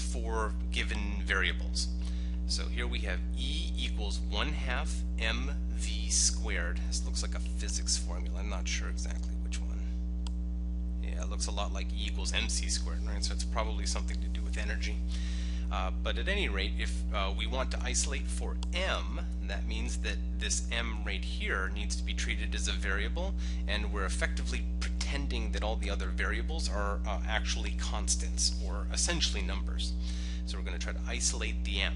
for given variables. So here we have E equals 1/2 mv squared. This looks like a physics formula. I'm not sure exactly which one. Yeah, it looks a lot like E equals mc squared, right? So it's probably something to do with energy. But at any rate, if we want to isolate for m, that means that this m right here needs to be treated as a variable, and we're effectively pretending that all the other variables are actually constants, or essentially numbers. So we're going to try to isolate the m.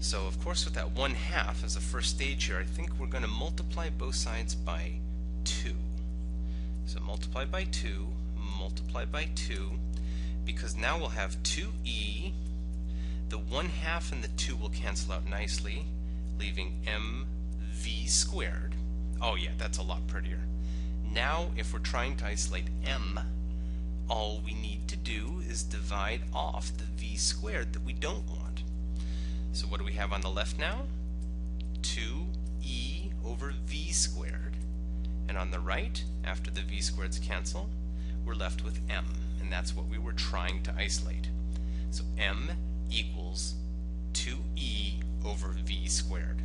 So of course with that 1/2 as a first stage here, I think we're going to multiply both sides by 2. So multiply by 2, multiply by 2, because now we'll have 2e. The 1/2 and the 2 will cancel out nicely, leaving mv squared. Oh yeah, that's a lot prettier. Now if we're trying to isolate m, all we need to do is divide off the v squared that we don't want. So what do we have on the left now? 2e over v squared. And on the right, after the v squareds cancel, we're left with m. And that's what we were trying to isolate. So m equals 2e over v squared.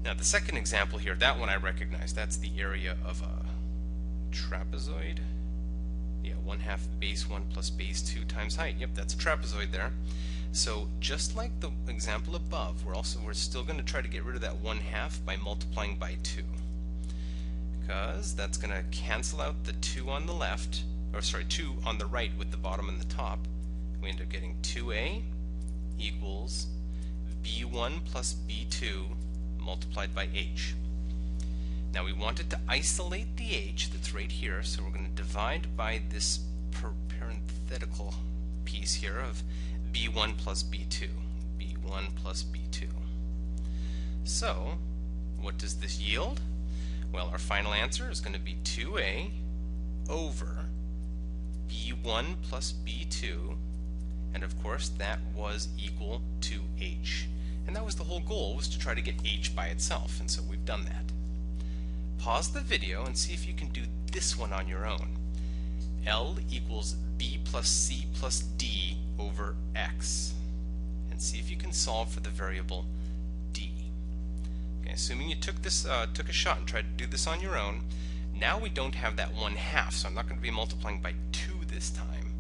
Now the second example here, that one I recognize. That's the area of a trapezoid. Yeah, 1/2 base 1 plus base 2 times height. Yep, that's a trapezoid there. So just like the example above, we're still going to try to get rid of that 1/2 by multiplying by 2. Because that's going to cancel out the 2 on the left, or sorry, 2 on the right with the bottom and the top. We end up getting 2a equals b1 plus b2 multiplied by h. Now we wanted to isolate the h that's right here, so we're going to divide by this parenthetical piece here of b1 plus b2. b1 plus b2. So what does this yield? Well, our final answer is going to be 2a over b1 plus b2, and of course that was equal to h. And that was the whole goal, was to try to get h by itself, and so we've done that. Pause the video and see if you can do this one on your own. L equals b plus c plus d over x, and see if you can solve for the variable d. Okay, assuming you took a shot and tried to do this on your own, now we don't have that 1/2, so I'm not going to be multiplying by 2 this time.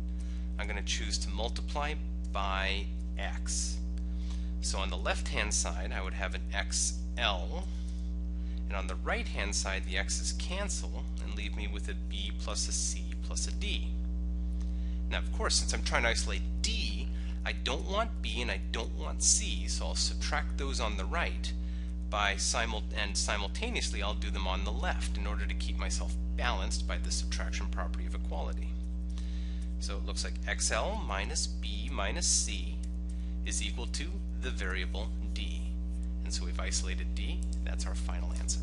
I'm going to choose to multiply by x. So on the left hand side I would have an xl, and on the right hand side the x's cancel and leave me with a b plus a c plus a d. Now of course, since I'm trying to isolate d, I don't want b and I don't want c, so I'll subtract those on the right and simultaneously I'll do them on the left in order to keep myself balanced by the subtraction property of equality. So it looks like xl minus b minus c is equal to the variable d. And so we've isolated d. That's our final answer.